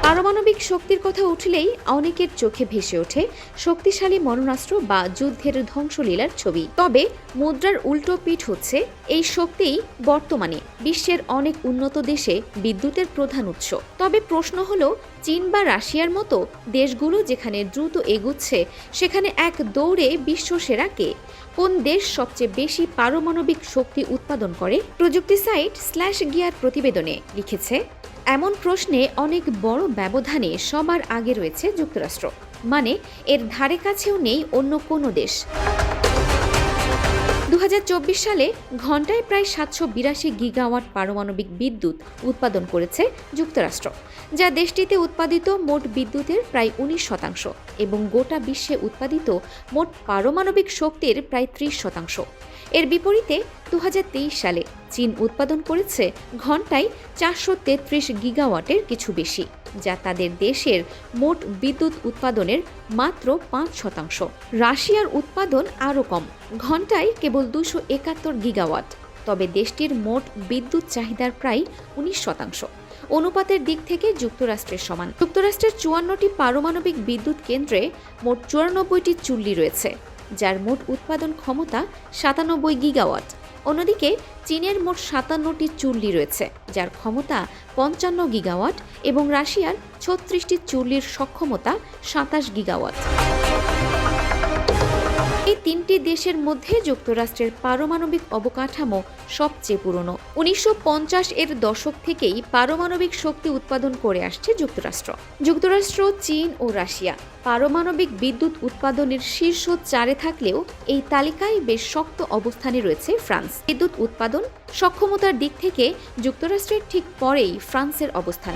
পারমাণবিক শক্তির কথা উঠলেই অনেকের চোখে ভেসে ওঠে শক্তিশালী মরণাস্ত্র বা যুদ্ধের ধ্বংসলীলার ছবি। তবে মুদ্রার উল্টো পিঠ হচ্ছে, এই শক্তিই বর্তমানে বিশ্বের অনেক উন্নত দেশে বিদ্যুতের প্রধান উৎস। তবে প্রশ্ন হলো, চীন বা রাশিয়ার মতো দেশগুলো যেখানে দ্রুত এগুচ্ছে, সেখানে এক দৌড়ে বিশ্বসেরা কে? কোন দেশ সবচেয়ে বেশি পারমাণবিক শক্তি উৎপাদন করে? প্রযুক্তি সাইট /গিয়ার প্রতিবেদনে লিখেছে, এমন প্রশ্নে অনেক বড় ব্যবধানে সবার আগে রয়েছে যুক্তরাষ্ট্র, মানে এর ধারে কাছেও নেই অন্য কোনো দেশ। 2024 সালে ঘন্টায় প্রায় 782 গিগাওয়াট পারমাণবিক বিদ্যুৎ উৎপাদন করেছে যুক্তরাষ্ট্র, যা দেশটিতে উৎপাদিত মোট বিদ্যুতের প্রায় 19% এবং গোটা বিশ্বে উৎপাদিত মোট পারমাণবিক শক্তির প্রায় 30%। এর বিপরীতে 2023 সালে চীন উৎপাদন করেছে ঘন্টায় 433 গিগাওয়াটের কিছু বেশি, যা তাদের দেশের মোট বিদ্যুৎ উৎপাদনের মাত্র 5%। রাশিয়ার উৎপাদন আরও কম, ঘন্টায় কেবল 271 গিগাওয়াট, তবে দেশটির মোট বিদ্যুৎ চাহিদার প্রায় 19%। অনুপাতের দিক থেকে যুক্তরাষ্ট্রের সমান। যুক্তরাষ্ট্রের 54টি পারমাণবিক বিদ্যুৎ কেন্দ্রে মোট 94টি চুল্লি রয়েছে, যার মোট উৎপাদন ক্ষমতা 97 গিগাওয়াট। অন্যদিকে চীনের মোট 57টি চুল্লি রয়েছে, যার ক্ষমতা 55 গিগাওয়াট এবং রাশিয়ার 36টি চুল্লির সক্ষমতা 27 গিগাওয়াট। এই তিনটি দেশের মধ্যে যুক্তরাষ্ট্রের পারমাণবিক অবকাঠামো সবচেয়ে পুরনো। 1950-এর দশক থেকেই পারমাণবিক শক্তি উৎপাদন করে আসছে যুক্তরাষ্ট্র, চীন ও রাশিয়া পারমাণবিক বিদ্যুৎ উৎপাদনের শীর্ষ 4-এ থাকলেও এই তালিকায় বেশ শক্ত অবস্থানে রয়েছে ফ্রান্স। বিদ্যুৎ উৎপাদন সক্ষমতার দিক থেকে যুক্তরাষ্ট্রের ঠিক পরেই ফ্রান্সের অবস্থান।